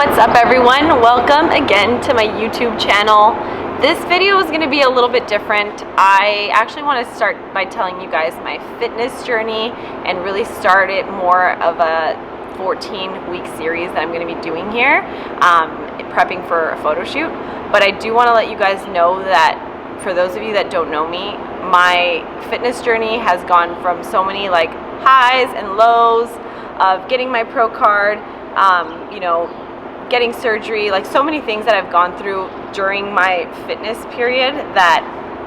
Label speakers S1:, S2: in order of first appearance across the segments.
S1: What's up everyone? Welcome again to my YouTube channel. This video is going to be a little bit different. I actually want to start by telling you guys my fitness journey and really start it more of a 14-week series that I'm going to be doing here, prepping for a photo shoot. But I do want to let you guys know that for those of you that don't know me, my fitness journey has gone from so many like highs and lows of getting my pro card, getting surgery, like so many things that I've gone through during my fitness period that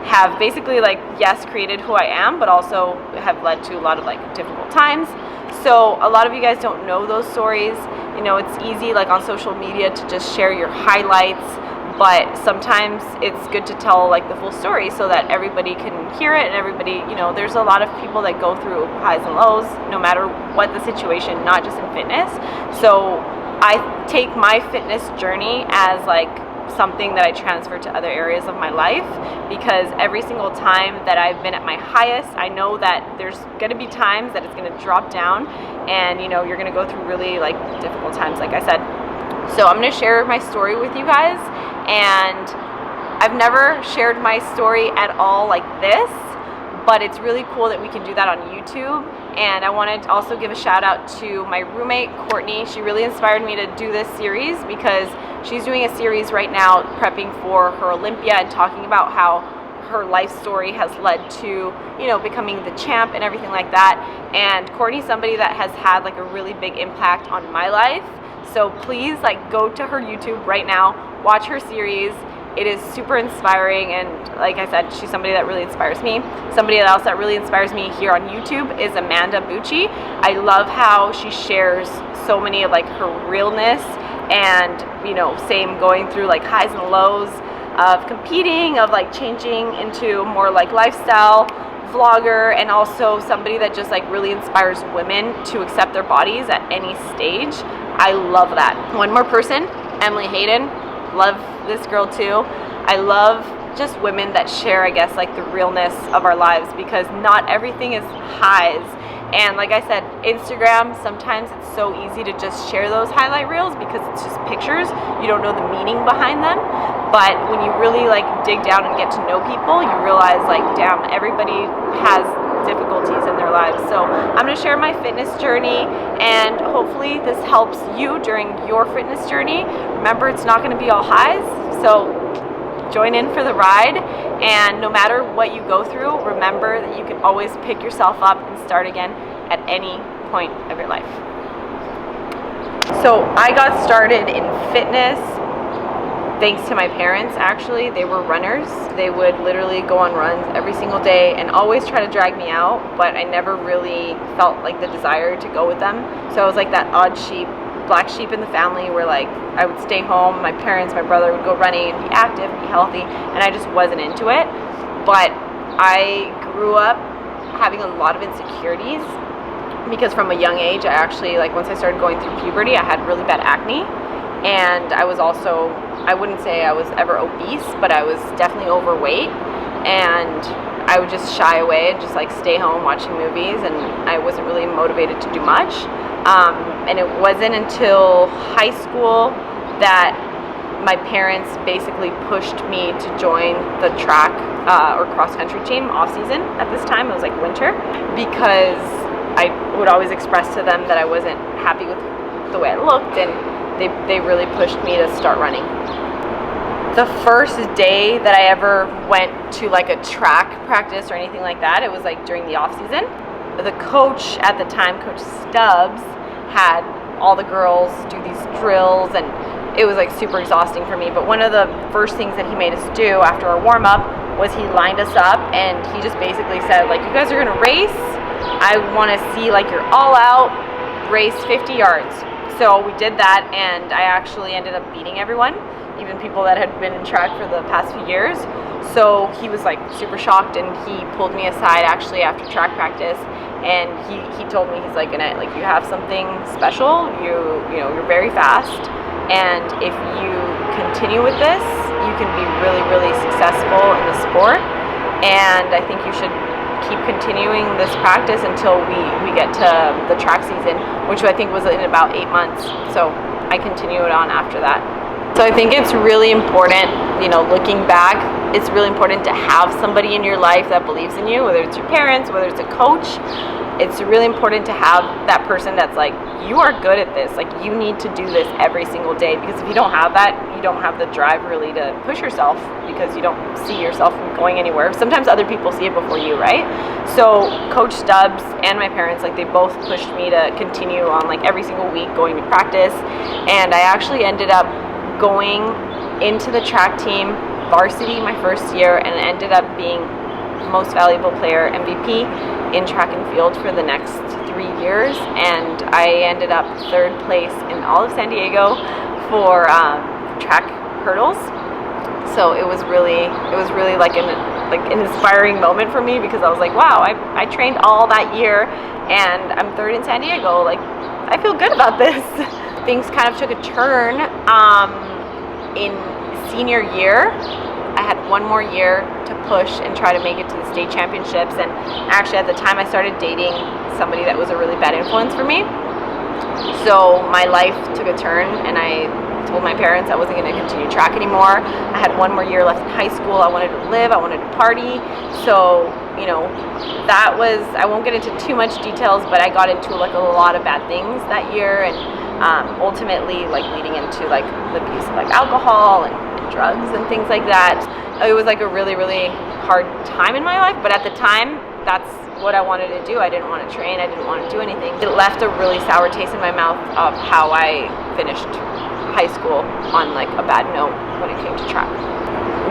S1: have basically like, yes, created who I am, but also have led to a lot of like difficult times. So a lot of you guys don't know those stories. You know, it's easy like on social media to just share your highlights, but sometimes it's good to tell like the full story so that everybody can hear it and everybody, there's a lot of people that go through highs and lows no matter what the situation, not just in fitness. So I take my fitness journey as like something that I transfer to other areas of my life, because every single time that I've been at my highest, I know that there's going to be times that it's going to drop down and you're going to go through really like difficult times, like I said. So I'm going to share my story with you guys, and I've never shared my story at all like this, but it's really cool that we can do that on YouTube. And I wanted to also give a shout out to my roommate, Courtney. She really inspired me to do this series because she's doing a series right now prepping for her Olympia and talking about how her life story has led to, becoming the champ and everything like that. And Courtney's somebody that has had like a really big impact on my life. So please like go to her YouTube right now, watch her series. It is super inspiring, and like I said, she's somebody that really inspires me. Somebody else that really inspires me here on YouTube is Amanda Bucci. I love how she shares so many of like her realness and, same going through like highs and lows of competing, of like changing into more like lifestyle vlogger, and also somebody that just like really inspires women to accept their bodies at any stage. I love that. One more person, Emily Hayden. Love this girl too. I love just women that share, I guess, like the realness of our lives, because not everything is highs. And like I said, Instagram, sometimes it's so easy to just share those highlight reels because it's just pictures. You don't know the meaning behind them. But when you really like dig down and get to know people, you realize like, damn, everybody has difficulties in their lives. So I'm going to share my fitness journey, and hopefully this helps you during your fitness journey. Remember, it's not going to be all highs, so join in for the ride. And no matter what you go through, remember that you can always pick yourself up and start again at any point of your life. So I got started in fitness thanks to my parents. Actually, they were runners. They would literally go on runs every single day and always try to drag me out, but I never really felt like the desire to go with them. So I was like that odd sheep, black sheep in the family, where like I would stay home, my parents, my brother would go running and be active and be healthy, and I just wasn't into it. But I grew up having a lot of insecurities because from a young age, I actually, like once I started going through puberty, I had really bad acne. And I was also, I wouldn't say I was ever obese, but I was definitely overweight, and I would just shy away and just like stay home watching movies, and I wasn't really motivated to do much. And it wasn't until high school that my parents basically pushed me to join the track or cross-country team off-season. At this time, it was like winter, because I would always express to them that I wasn't happy with the way I looked, and they really pushed me to start running. The first day that I ever went to like a track practice or anything like that, it was like during the off season. The coach at the time, Coach Stubbs, had all the girls do these drills, and it was like super exhausting for me. But one of the first things that he made us do after our warm up was he lined us up, and he just basically said, like, you guys are gonna race. I want to see like you're all out, race 50 yards. So we did that, and I actually ended up beating everyone, even people that had been in track for the past few years. So he was like super shocked, and he pulled me aside actually after track practice, and he told me, he's like, Annette, like you have something special. You're very fast, and if you continue with this, you can be really, really successful in the sport. And I think you should keep continuing this practice until we get to the track season, which I think was in about 8 months. So I continued on after that. So I think it's really important, looking back, it's really important to have somebody in your life that believes in you, whether it's your parents, whether it's a coach. It's really important to have that person that's like, you are good at this. Like, you need to do this every single day, because if you don't have that, you don't have the drive really to push yourself, because you don't see yourself going anywhere. Sometimes other people see it before you, right? So Coach Stubbs and my parents, like, they both pushed me to continue on, like, every single week going to practice. And I actually ended up going into the track team varsity my first year, and ended up being most valuable player, MVP, in track and field for the next 3 years. And I ended up 3rd place in all of San Diego for track hurdles. So it was really like an inspiring moment for me, because I was like, wow, I trained all that year and I'm 3rd in San Diego. Like, I feel good about this. Things kind of took a turn in senior year. I had 1 more year to push and try to make it to the state championships. And actually, at the time, I started dating somebody that was a really bad influence for me. So my life took a turn, and I told my parents I wasn't going to continue track anymore. I had 1 more year left in high school. I wanted to live. I wanted to party. So, that was, I won't get into too much details, but I got into like a lot of bad things that year, and ultimately like leading into like the abuse of like alcohol and drugs and things like that. It was like a really, really hard time in my life, but at the time, that's what I wanted to do. I didn't want to train. I didn't want to do anything. It left a really sour taste in my mouth of how I finished high school on like a bad note when it came to track.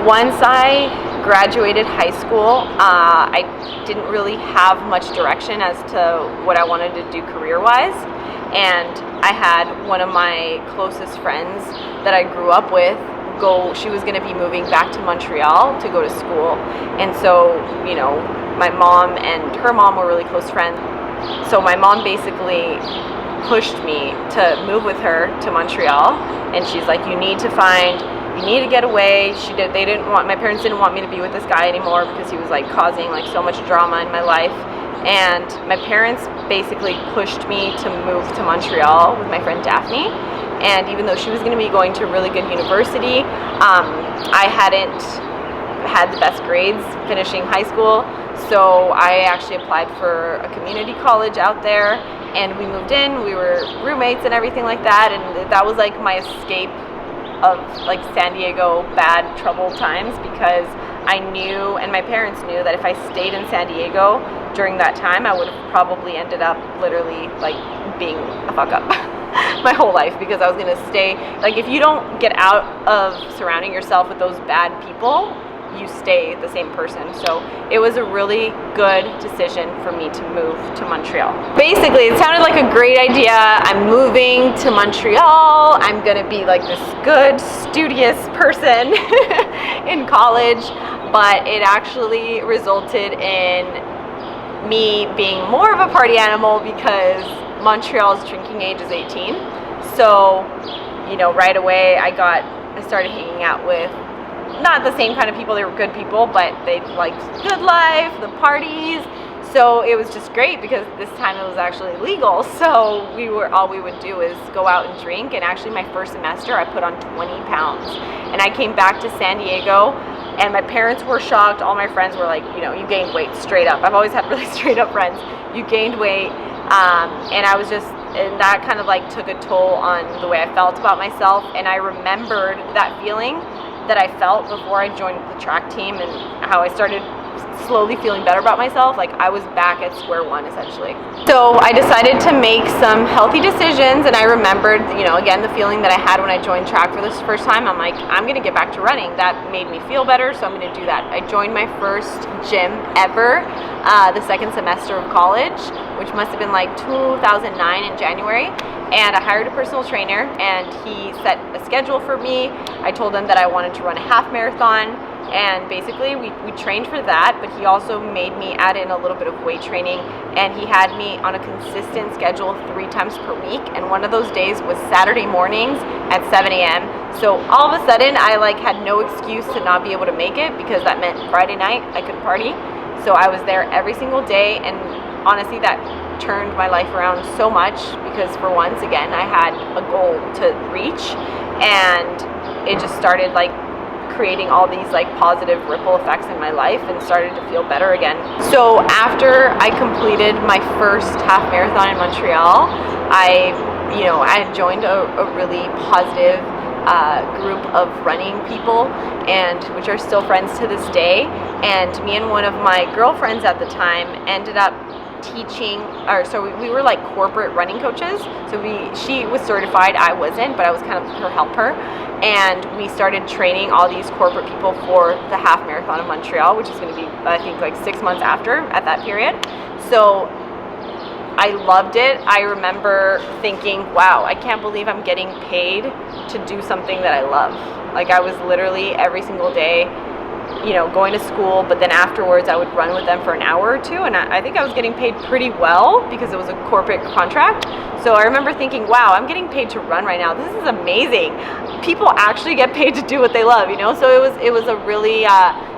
S1: Once I graduated high school, I didn't really have much direction as to what I wanted to do career-wise. And I had one of my closest friends that I grew up with she was going to be moving back to Montreal to go to school. And so, my mom and her mom were really close friends. So my mom basically pushed me to move with her to Montreal. And she's like, you need to get away. My parents didn't want me to be with this guy anymore, because he was like causing like so much drama in my life. And my parents basically pushed me to move to Montreal with my friend Daphne. And even though she was going to be going to a really good university, I hadn't had the best grades finishing high school. So I actually applied for a community college out there, and we moved in. We were roommates and everything like that. And that was like my escape of like San Diego bad trouble times, because I knew, and my parents knew, that if I stayed in San Diego during that time, I would have probably ended up literally like being a fuck up my whole life, because I was going to stay, like, if you don't get out of surrounding yourself with those bad people, you stay the same person. So it was a really good decision for me to move to Montreal. Basically, it sounded like a great idea. I'm moving to Montreal. I'm going to be like this good, studious person in college. But it actually resulted in me being more of a party animal, because Montreal's drinking age is 18. So, right away I started hanging out with not the same kind of people. They were good people, but they liked good life, the parties. So it was just great, because this time it was actually legal. So all we would do is go out and drink. And actually my first semester I put on 20 pounds. And I came back to San Diego, and my parents were shocked. All my friends were like, you gained weight, straight up. I've always had really straight up friends. You gained weight. And that kind of like took a toll on the way I felt about myself. And I remembered that feeling that I felt before I joined the track team, and how I started slowly feeling better about myself. Like, I was back at square one, essentially. So I decided to make some healthy decisions, and I remembered, again, the feeling that I had when I joined track for this first time. I'm like, I'm going to get back to running. That made me feel better, so I'm going to do that. I joined my first gym ever the second semester of college, which must have been like 2009 in January. And I hired a personal trainer, and he set a schedule for me. I told him that I wanted to run a half marathon, and basically we trained for that, but he also made me add in a little bit of weight training, and he had me on a consistent schedule 3 times per week, and one of those days was Saturday mornings at 7 a.m. So all of a sudden I had no excuse to not be able to make it, because that meant Friday night I couldn't party. So I was there every single day, and honestly that turned my life around so much because for once again I had a goal to reach, and it just started like creating all these like positive ripple effects in my life and started to feel better again. So after I completed my first half marathon in Montreal, I had joined a really positive group of running people, and which are still friends to this day. And me and one of my girlfriends at the time ended up teaching, we were like corporate running coaches. So she was certified, I wasn't, but I was kind of her helper. And we started training all these corporate people for the half marathon of Montreal, which is going to be, I think, like 6 months after at that period. So I loved it. I remember thinking, wow, I can't believe I'm getting paid to do something that I love. Like I was literally every single day, going to school, but then afterwards I would run with them for an hour or two, and I think I was getting paid pretty well because it was a corporate contract. So I remember thinking, wow, I'm getting paid to run right now. This is amazing. People actually get paid to do what they love, So it was a really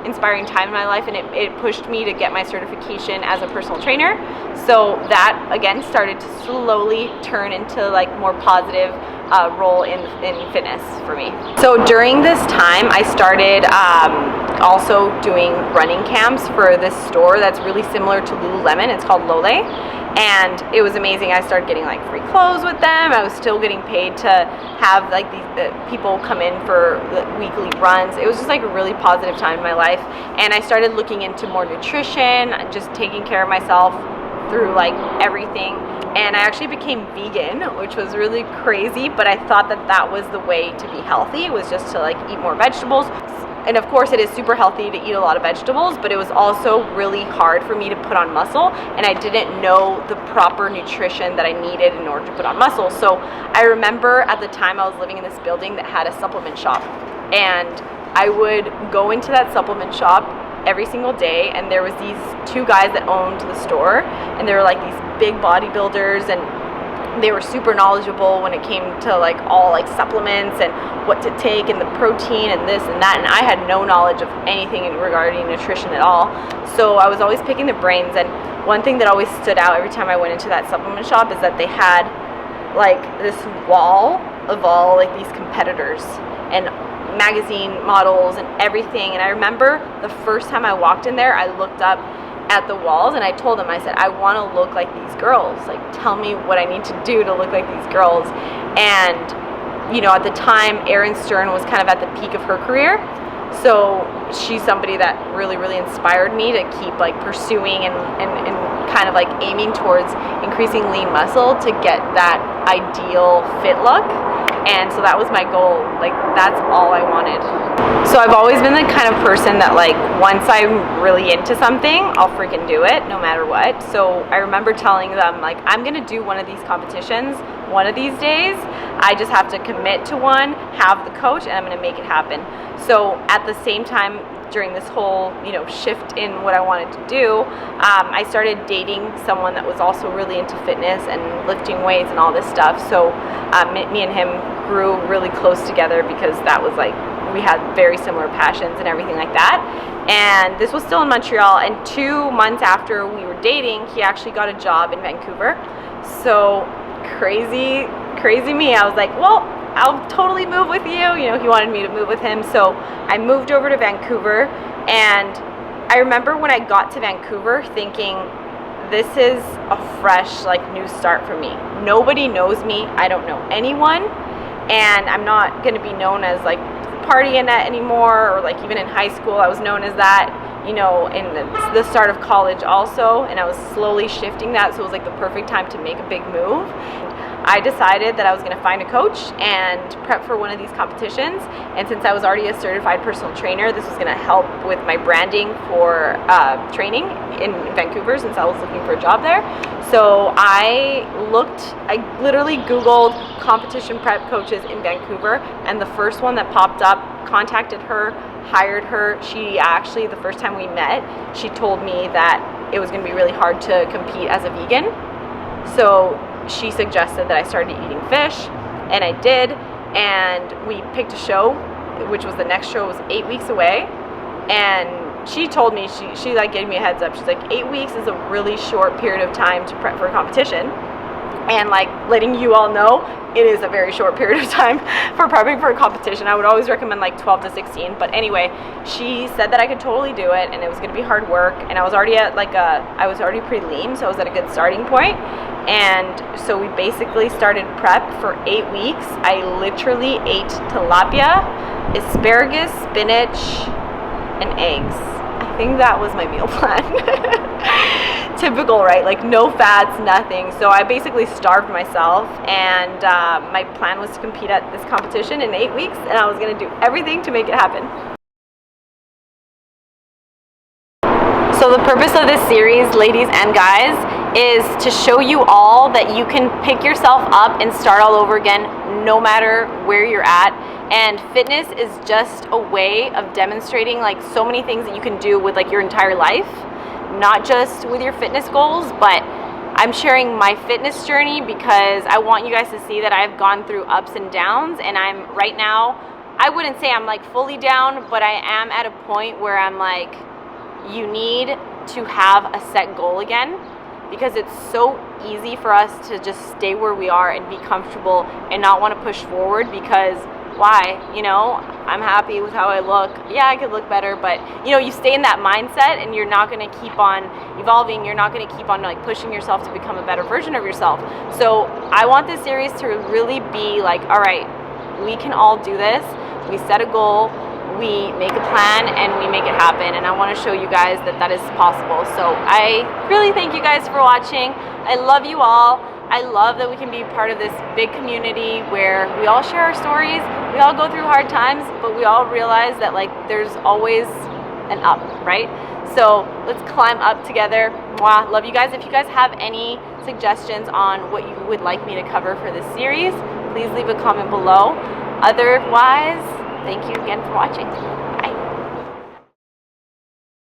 S1: inspiring time in my life, and it pushed me to get my certification as a personal trainer. So that again started to slowly turn into like more positive role in fitness for me. So during this time I started also doing running camps for this store that's really similar to Lululemon. It's called Lole, and it was amazing. I started getting like free clothes with them. I was still getting paid to have like these people come in for the weekly runs. It was just like a really positive time in my life, and I started looking into more nutrition, just taking care of myself through like everything. And I actually became vegan, which was really crazy, but I thought that was the way to be healthy. It was just to like eat more vegetables. And of course it is super healthy to eat a lot of vegetables, but it was also really hard for me to put on muscle, and I didn't know the proper nutrition that I needed in order to put on muscle. So I remember at the time I was living in this building that had a supplement shop, and I would go into that supplement shop every single day, and there was these two guys that owned the store, and they were like these big bodybuilders, and they were super knowledgeable when it came to like all like supplements and what to take and the protein and this and that, and I had no knowledge of anything regarding nutrition at all. So I was always picking their brains, and one thing that always stood out every time I went into that supplement shop is that they had like this wall of all like these competitors and magazine models and everything. And I remember the first time I walked in there, I looked up at the walls and I told them, I said, I want to look like these girls. Like, tell me what I need to do to look like these girls. And, at the time, Erin Stern was kind of at the peak of her career. So she's somebody that really, really inspired me to keep like pursuing and kind of like aiming towards increasing lean muscle to get that ideal fit look. And so that was my goal. Like, that's all I wanted. So I've always been the kind of person that like, once I'm really into something, I'll freaking do it no matter what. So I remember telling them like, I'm gonna do one of these competitions one of these days. I just have to commit to one, have the coach, and I'm gonna make it happen. So at the same time, during this whole shift in what I wanted to do, I started dating someone that was also really into fitness and lifting weights and all this stuff. So me and him grew really close together because that was like, we had very similar passions and everything like that. And this was still in Montreal, and 2 months after we were dating, he actually got a job in Vancouver. So crazy me. I was like, well, I'll totally move with you. He wanted me to move with him. So I moved over to Vancouver, and I remember when I got to Vancouver thinking, this is a fresh, like, new start for me. Nobody knows me. I don't know anyone, and I'm not going to be known as like party Annette anymore, or like even in high school I was known as that, in the start of college also, and I was slowly shifting that. So it was like the perfect time to make a big move. I decided that I was going to find a coach and prep for one of these competitions. And since I was already a certified personal trainer, this was going to help with my branding for training in Vancouver, since I was looking for a job there. So I literally Googled competition prep coaches in Vancouver, and the first one that popped up, contacted her, hired her. She actually, the first time we met, she told me that it was going to be really hard to compete as a vegan. So she suggested that I started eating fish, and I did, and we picked a show, which was the next show was 8 weeks away, and she told me, she like gave me a heads up. She's like, 8 weeks is a really short period of time to prep for a competition. And like letting you all know, it is a very short period of time for prepping for a competition. I would always recommend like 12 to 16. But anyway, she said that I could totally do it, and it was going to be hard work. And I was already at like I was already pretty lean, so I was at a good starting point. And so we basically started prep for 8 weeks. I literally ate tilapia, asparagus, spinach, and eggs. I think that was my meal plan. Typical, right? Like no fats, nothing. So I basically starved myself, and my plan was to compete at this competition in 8 weeks, and I was going to do everything to make it happen. So the purpose of this series, ladies and guys, is to show you all that you can pick yourself up and start all over again no matter where you're at. And fitness is just a way of demonstrating like so many things that you can do with like your entire life, not just with your fitness goals. But I'm sharing my fitness journey because I want you guys to see that I've gone through ups and downs, and I'm right now, I wouldn't say I'm like fully down, but I am at a point where I'm like, you need to have a set goal again, because it's so easy for us to just stay where we are and be comfortable and not want to push forward. Because why? You know, I'm happy with how I look. Yeah, I could look better, but you know, you stay in that mindset and you're not going to keep on evolving. You're not going to keep on like pushing yourself to become a better version of yourself. So I want this series to really be like, all right, we can all do this. We set a goal, we make a plan, and we make it happen. And I want to show you guys that that is possible. So I really thank you guys for watching. I love you all. I love that we can be part of this big community where we all share our stories. We all go through hard times, but we all realize that like there's always an up, right? So let's climb up together. Mwah. Love you guys. If you guys have any suggestions on what you would like me to cover for this series, please leave a comment below. Otherwise, thank you again for watching.